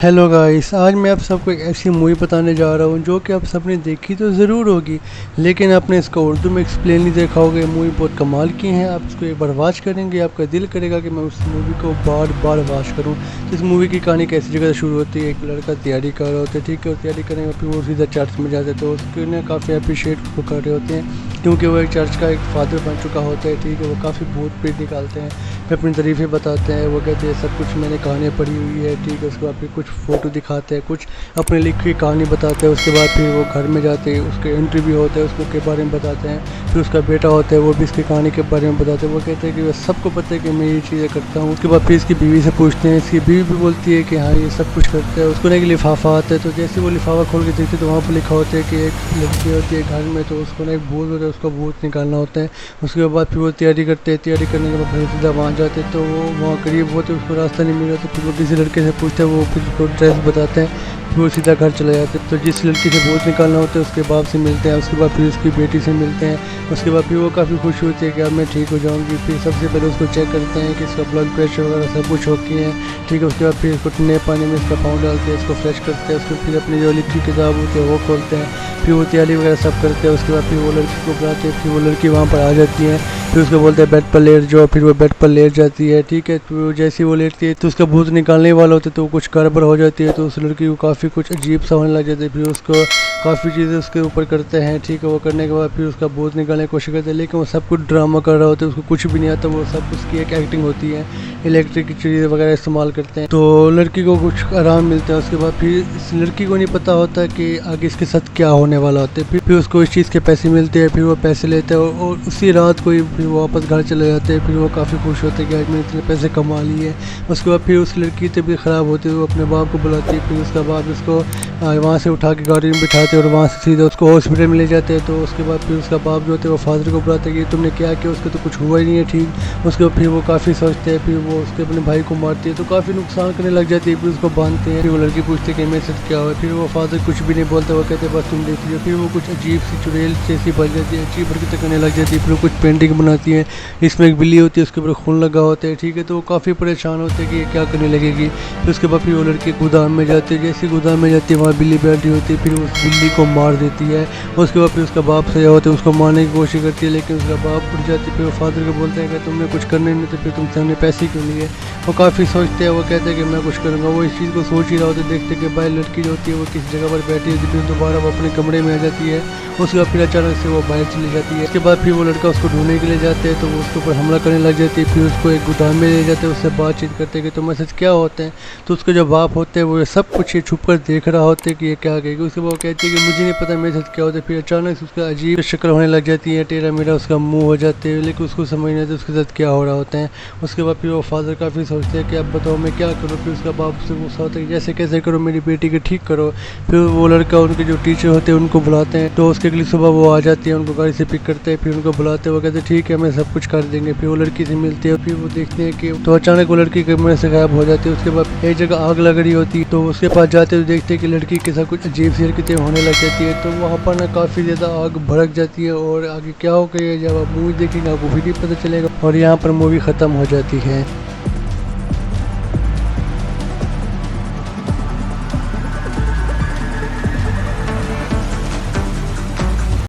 Hello guys, आज मैं आप सबको एक ऐसी मूवी बताने जा रहा हूँ जो कि आप सबने देखी तो ज़रूर होगी, लेकिन आपने इसका उर्दू में एक्सप्लेन नहीं देखा होगा। ये मूवी बहुत कमाल की है। आप इसको एक बार वॉच करेंगे, आपका दिल करेगा कि मैं उस मूवी को बार बार वॉच करूँ। तो इस मूवी की कहानी कैसी जगह से शुरू होती है। एक लड़का तैयारी कर रहा होता है, ठीक है, और तैयारी करने के बाद फिर वो सीधा चर्च में जाते हैं। तो उसके ना काफ़ी अप्रिशिएट उसको कर रहे होते हैं क्योंकि वो एक चर्च का एक फादर बन चुका होता है, ठीक है। वो काफ़ी भूत प्रेत निकालते हैं, फिर अपनी तारीफ़ें बताते हैं। वो कहते हैं सब कुछ मैंने कहानियाँ पढ़ी हुई है, ठीक है। उसके बाद फिर कुछ फ़ोटो दिखाते हैं, कुछ अपने लिखी हुई कहानी बताते हैं। उसके बाद फिर वो घर में जाते हैं, उसके इंटरव्यू होता है, उसको के बारे में बताते हैं। फिर उसका बेटा होता है, वो भी इसकी कहानी के बारे में बताते हैं। वो कहते हैं कि वह सबको पता है कि मैं ये चीज़ें करता हूँ। उसके बाद फिर इसकी बीवी से पूछते हैं, इसकी बीवी भी बोलती है कि हाँ ये सब कुछ करता है। उसको ना एक लिफाफा आता है, तो जैसे वो लिफाफा खोल के देखते तो वहाँ पर लिखा होता है कि एक लड़की होती है घर में, तो उसको ना एक भूत होता है, उसका भूत निकालना होता है। उसके बाद फिर वो तैयारी करते हैं, तैयारी करने के बाद फिर सीधा वहाँ जाते हैं। तो वो वहाँ करीब होते उसको रास्ता नहीं मिला, तो फिर वो किसी लड़के से पूछते हैं, वो फिर उसको ड्रेस बताते हैं। फिर वो सीधा घर चले जाते हैं। तो जिस लड़की से भूत निकालना होता है उसके बाप से मिलते हैं, उसके बाद फिर उसकी बेटी से मिलते हैं। उसके बाद फिर वो काफ़ी खुश होती है कि अब मैं ठीक हो जाऊंगी। फिर सबसे पहले उसको चेक करते हैं कि इसका ब्लड प्रेशर वगैरह सब कुछ ओके है, ठीक है। उसके बाद फिर इसको ठंडे पानी में इसका पाँव डालते हैं, इसको फ्रेश करते हैं। उसको फिर अपनी जो लिखी किताब होती है वो खोलते हैं, फिर वो तैयारी वगैरह सब करते हैं। उसके बाद फिर वो लड़की को बुलाते हैं, फिर वो लड़की वहाँ पर आ जाती है। फिर उसको बोलते हैं बेड पर लेट जाओ, फिर वो बेड पर लेट जाती है, ठीक है। तो जैसे ही वो लेटती है तो उसका भूत निकालने वाला होता है, तो वो कुछ गड़बड़ हो जाती है। तो उस लड़की को काफ़ी कुछ अजीब सा होने लग जाता है। फिर उसको काफ़ी चीज़ें उसके ऊपर करते हैं, ठीक है। वो करने के बाद फिर उसका भूत निकालने की कोशिश करते हैं, लेकिन वो सब कुछ ड्रामा कर रहा होता है, उसको कुछ भी नहीं आता। वो सब उसकी एक एक्टिंग होती है, इलेक्ट्रिक की चीज़ें वगैरह इस्तेमाल करते हैं। तो लड़की को कुछ आराम मिलता है। उसके बाद फिर इस लड़की को नहीं पता होता कि आगे इसके साथ क्या होने वाला होता है। फिर उसको इस चीज़ के पैसे मिलते हैं, फिर वो पैसे लेते हैं और उसी रात को ही फिर वो वापस घर चले जाते हैं। फिर वो काफ़ी खुश होते हैं कि आज मैंने इतने पैसे कमा लिए। उसके बाद फिर उस लड़की की तबीयत ख़राब होती है, वो अपने बाप को बुलाती है। फिर उसका बाप उसको वहाँ से उठा के गाड़ी में बिठाते हैं और वहाँ से सीधा उसको हॉस्पिटल में ले जाते हैं। तो उसके बाद फिर उसका बाप जो होते हैं वो फादर को बुलाते हैं कि तुमने क्या किया, उसका तो कुछ हुआ ही नहीं है, ठीक। उसके बाद फिर वो काफ़ी सोचते हैं, फिर वो उसके अपने भाई को मारती है, तो काफ़ी नुकसान करने लग जाती है। फिर उसको बांधते हैं, फिर वो लड़की पूछती है कि मेरे साथ क्या हुआ। फिर वो फादर कुछ भी नहीं बोलता, वो कहते हैं बस तुम देख लियो। फिर वो कुछ अजीब सी चुड़ैल जैसी बन जाती है, अजीब हरकतें करने लग जाती है। फिर वो कुछ पेंटिंग बनाती है, इसमें एक बिल्ली होती है, उसके ऊपर खून लगा होता है, ठीक है। तो वो काफ़ी परेशान होते हैं कि ये क्या करने लगेगी। फिर उसके बाद फिर वो लड़की गोदाम में जाती है, जैसे गोदाम में जाती है वहाँ बिल्ली बैठी होती है, फिर उस बिल्ली को मार देती है। उसके बाद फिर उसका बाप सजा होता है, उसको मारने की कोशिश करती है, लेकिन उसका बाप उठ जाती है। फिर वो फादर को बोलते हैं कि तुमने कुछ करने नहीं, तो फिर तुमसे हमने पैसे क्यों लिए। वो काफ़ी सोचते हैं, वो कहते हैं कि मैं कुछ करूँगा। वो इस चीज़ को सोच ही रहा होता है, देखते कि भाई लड़की जो होती है वो किस जगह पर बैठी होती है। फिर दोबारा वो अपने कमरे में आ जाती है। उसके बाद फिर अचानक से वो बाहर चली जाती है। उसके बाद फिर वो लड़का उसको ढूंढने के लिए जाते हैं, तो वो उसके ऊपर हमला करने लग जाती है। फिर उसको एक गोदाम में ले जाते हैं, उससे बातचीत करते हैं कि तुम्हारे साथ क्या होते हैं। तो उसके जो बाप होते हैं वो सब कुछ ये छुप कर देख रहा होता है कि ये क्या कहेगी। उसके बाद वो कहती है कि मुझे नहीं पता मेरे साथ क्या होता है। फिर अचानक से उसका अजीब शक्ल होने लग जाती है, टेढ़ा मेढ़ा उसका मुंह हो जाते हैं, लेकिन उसको समझ नहीं आता उसके साथ क्या हो रहा होता है। उसके बाद फिर वो फादर काफ़ी सोचते हैं कि अब बताओ मैं क्या करूँ। फिर उसका बाप उससे गुस्सा होता है कि जैसे कैसे करो, मेरी बेटी के ठीक करो। फिर वो लड़का उनके जो टीचर होते हैं उनको बुलाते हैं, तो उसके अगली सुबह वो आ जाती है, उनको गाड़ी से पिक करते हैं। फिर उनको बुलाते हैं, वो कहते हैं ठीक है मैं सब कुछ कर देंगे। फिर वो लड़की से मिलते हैं, फिर वो देखते हैं कि तो अचानक वो लड़की कमरे से गायब हो जाती है। उसके बाद एक जगह आग लग रही होती है, तो उसके पास जाते हैं तो देखते हैं कि लड़की के साथ कुछ अजीब सी हरकतें होने लग जाती है। तो वहाँ पर ना काफ़ी ज़्यादा आग भड़क जाती है और आगे क्या हो गई है जब आप मूवी देखेंगे आपको भी नहीं पता चलेगा। और यहाँ पर मूवी ख़त्म हो जाती है।